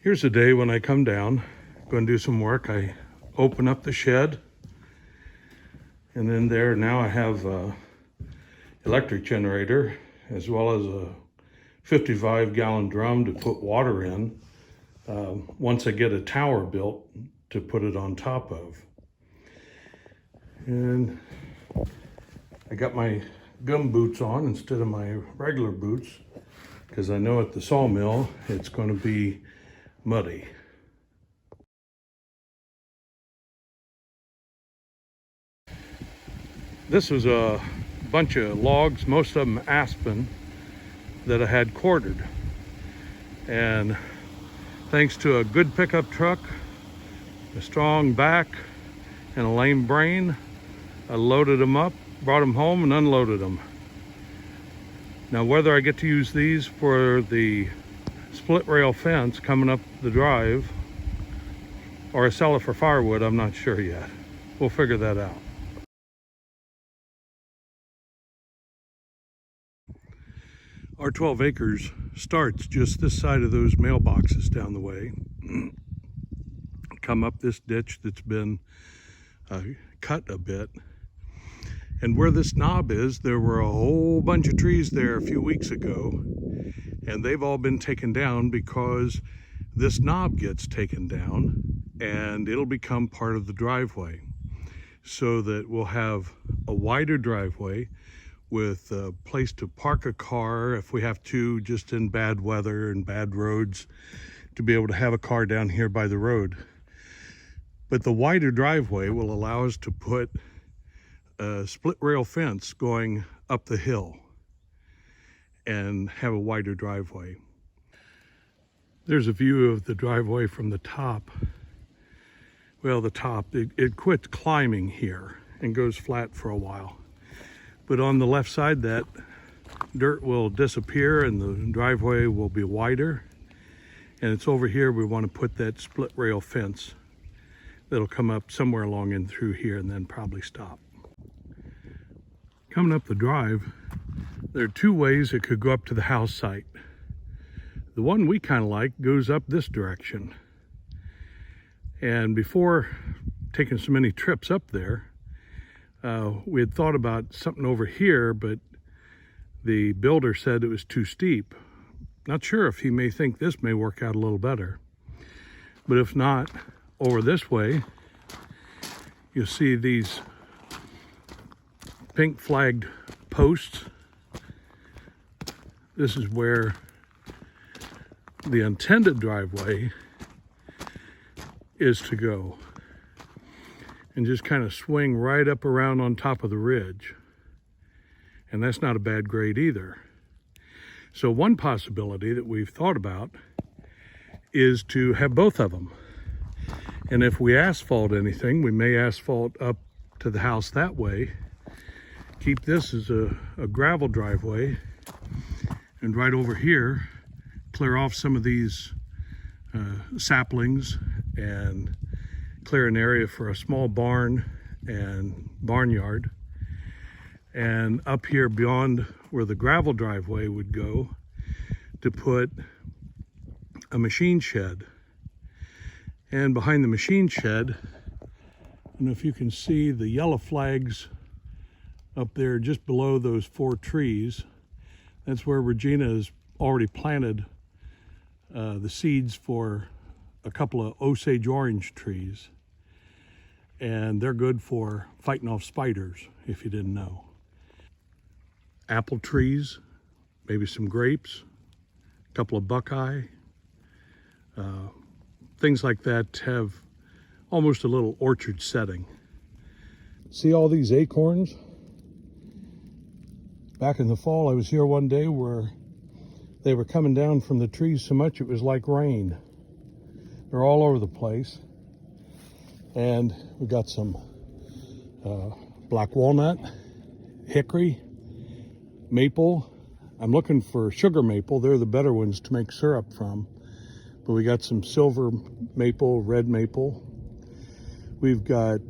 Here's a day when I come down, going to do some work. I open up the shed, and in there now I have a electric generator as well as a 55-gallon drum to put water in once I get a tower built to put it on top of. And I got my gum boots on instead of my regular boots because I know at the sawmill it's going to be muddy. This was a bunch of logs, most of them aspen, that I had quartered. And thanks to a good pickup truck, a strong back, and a lame brain, I loaded them up, brought them home, and unloaded them. Now, whether I get to use these for the split rail fence coming up the drive or I sell it for firewood, I'm not sure yet. We'll figure that out. Our 12 acres starts just this side of those mailboxes down the way. Come up this ditch that's been cut a bit. And where this knob is, there were a whole bunch of trees there a few weeks ago, and they've all been taken down because this knob gets taken down and it'll become part of the driveway, so that we'll have a wider driveway with a place to park a car if we have to, just in bad weather and bad roads, to be able to have a car down here by the road. But the wider driveway will allow us to put a split rail fence going up the hill and have a wider driveway. There's a view of the driveway from the top. Well, the top, it quits climbing here and goes flat for a while. But on the left side, that dirt will disappear and the driveway will be wider. And it's over here we want to put that split rail fence that'll come up somewhere along in through here and then probably stop. Coming up the drive, there are two ways it could go up to the house site. The one we kind of like goes up this direction. And before taking so many trips up there, we had thought about something over here, but the builder said it was too steep. Not sure if he may think this may work out a little better. But if not, over this way, you'll see these pink flagged posts. This is where the intended driveway is to go, and just kind of swing right up around on top of the ridge. And that's not a bad grade either. So one possibility that we've thought about is to have both of them. And if we asphalt anything, we may asphalt up to the house that way, keep this as a gravel driveway, and right over here clear off some of these saplings and clear an area for a small barn and barnyard. And up here beyond where the gravel driveway would go, to put a machine shed. And behind the machine shed, I don't know if you can see the yellow flags up there just below those 4 trees. That's where Regina has already planted the seeds for a couple of Osage orange trees. And they're good for fighting off spiders, if you didn't know. Apple trees, maybe some grapes, a couple of buckeye, things like that have almost a little orchard setting. See all these acorns? Back in the fall, I was here one day where they were coming down from the trees so much it was like rain. They're all over the place. And we got some black walnut, hickory, maple. I'm looking for sugar maple. They're the better ones to make syrup from. But we got some silver maple, red maple. We've got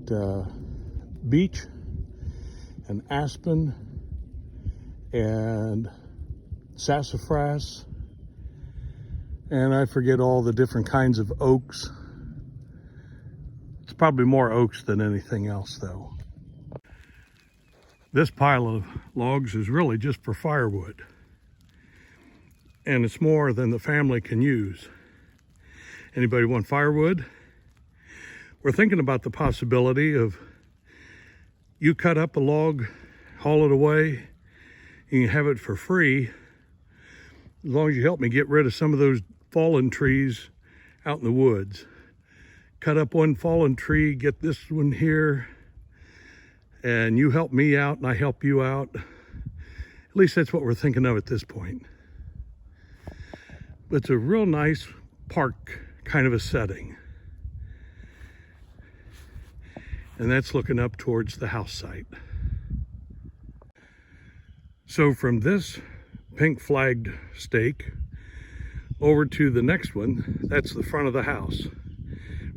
beech and aspen and sassafras And I forget all the different kinds of oaks. It's probably more oaks than anything else though. This pile of logs is really just for firewood. And it's more than the family can use. Anybody want firewood? We're thinking about the possibility of you cut up a log, haul it away, you can have it for free as long as you help me get rid of some of those fallen trees out in the woods. Cut up one fallen tree, get this one here, and you help me out and I help you out. At least that's what we're thinking of at this point. But it's a real nice park kind of a setting. And that's looking up towards the house site. So from this pink flagged stake over to the next one, that's the front of the house.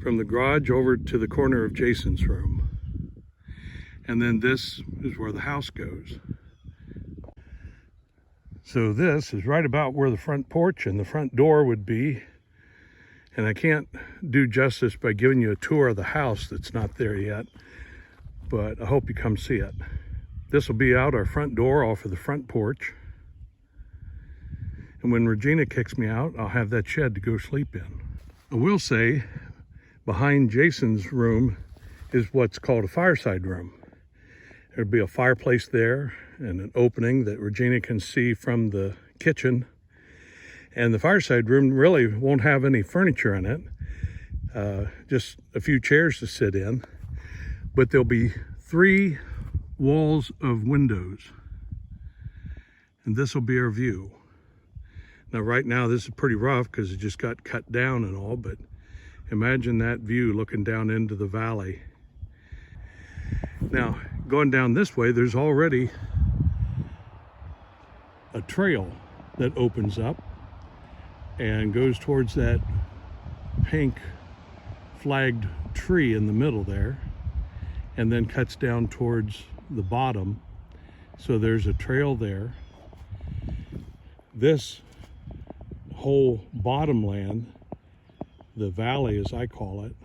From the garage over to the corner of Jason's room. And then this is where the house goes. So this is right about where the front porch and the front door would be. And I can't do justice by giving you a tour of the house that's not there yet, but I hope you come see it. This will be out our front door off of the front porch. And when Regina kicks me out, I'll have that shed to go sleep in. I will say, behind Jason's room is what's called a fireside room. There'll be a fireplace there and an opening that Regina can see from the kitchen. And the fireside room really won't have any furniture in it, just a few chairs to sit in. But there'll be 3 walls of windows. And this will be our view. Now right now this is pretty rough because it just got cut down and all, but imagine that view looking down into the valley. Now going down this way, there's already a trail that opens up and goes towards that pink flagged tree in the middle there, and then cuts down towards the bottom. So there's a trail there. This whole bottom land, the valley as I call it,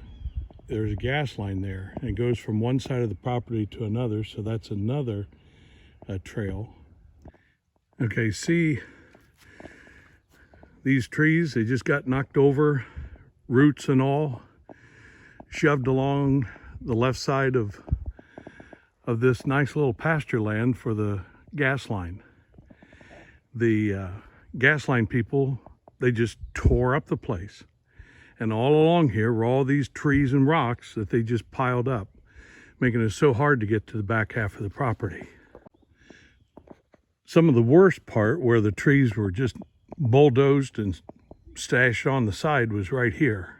there's a gas line there, and it goes from one side of the property to another, so that's another trail. Okay, see these trees, they just got knocked over, roots and all, shoved along the left side of this nice little pasture land for the gas line. The gas line people, they just tore up the place. And all along here were all these trees and rocks that they just piled up, making it so hard to get to the back half of the property. Some of the worst part where the trees were just bulldozed and stashed on the side was right here.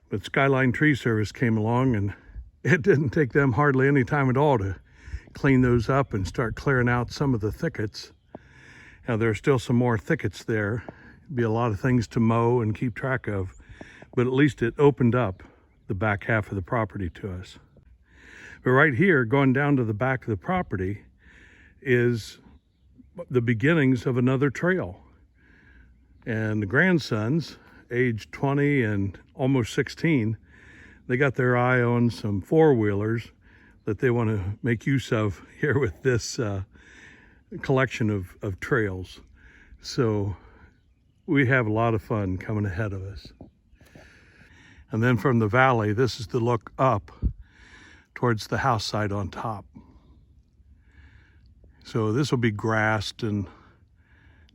But Skyline Tree Service came along and it didn't take them hardly any time at all to clean those up and start clearing out some of the thickets. Now there are still some more thickets there. Be a lot of things to mow and keep track of, but at least it opened up the back half of the property to us. But right here, going down to the back of the property, is the beginnings of another trail. And the grandsons, age 20 and almost 16, they got their eye on some four-wheelers that they want to make use of here with this collection of trails. So we have a lot of fun coming ahead of us. And then from the valley, this is the look up towards the house side on top. So this will be grassed and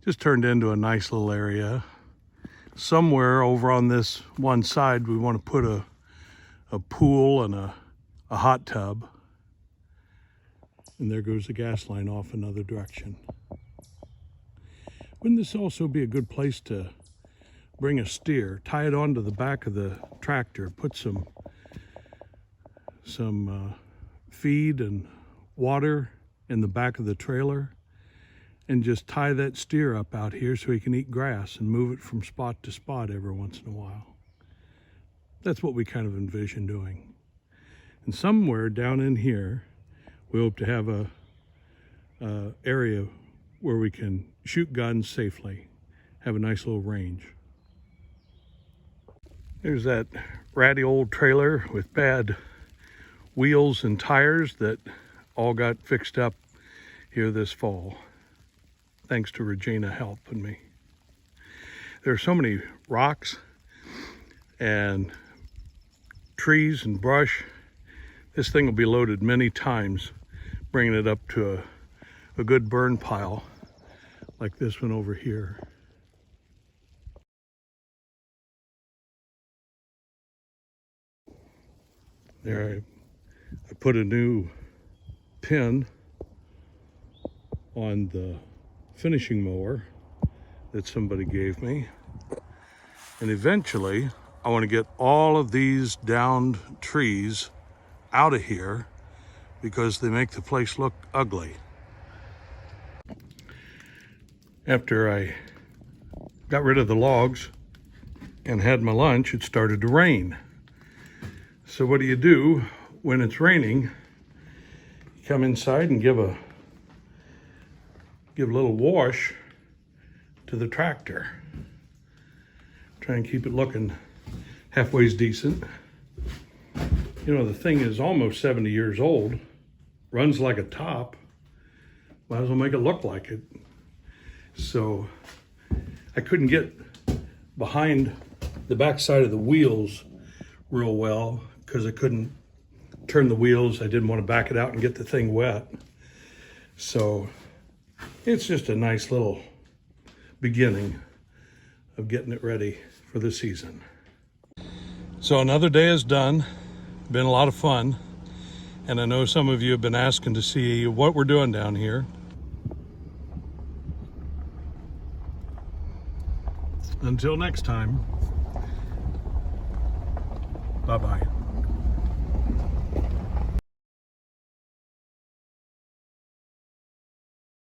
just turned into a nice little area. Somewhere over on this one side, we want to put a pool and a hot tub. And there goes the gas line off another direction. Wouldn't this also be a good place to bring a steer, tie it onto the back of the tractor, put some feed and water in the back of the trailer, and just tie that steer up out here so he can eat grass and move it from spot to spot every once in a while. That's what we kind of envision doing. And somewhere down in here, we hope to have a area where we can shoot guns safely have a nice little range. There's that ratty old trailer with bad wheels and tires that all got fixed up here this fall, thanks to Regina helping me. There are so many rocks and trees and brush. This thing will be loaded many times, bringing it up to a good burn pile like this one over here. There, I put a new pin on the finishing mower that somebody gave me. And eventually, I want to get all of these downed trees out of here because they make the place look ugly. After I got rid of the logs and had my lunch, it started to rain. So what do you do when it's raining? You come inside and give a little wash to the tractor. Try and keep it looking halfway decent. You know, the thing is almost 70 years old, runs like a top. Might as well make it look like it. So I couldn't get behind the backside of the wheels real well because I couldn't turn the wheels. I didn't want to back it out and get the thing wet. So it's just a nice little beginning of getting it ready for the season. So another day is done. Been a lot of fun. And I know some of you have been asking to see what we're doing down here. Until next time, bye-bye.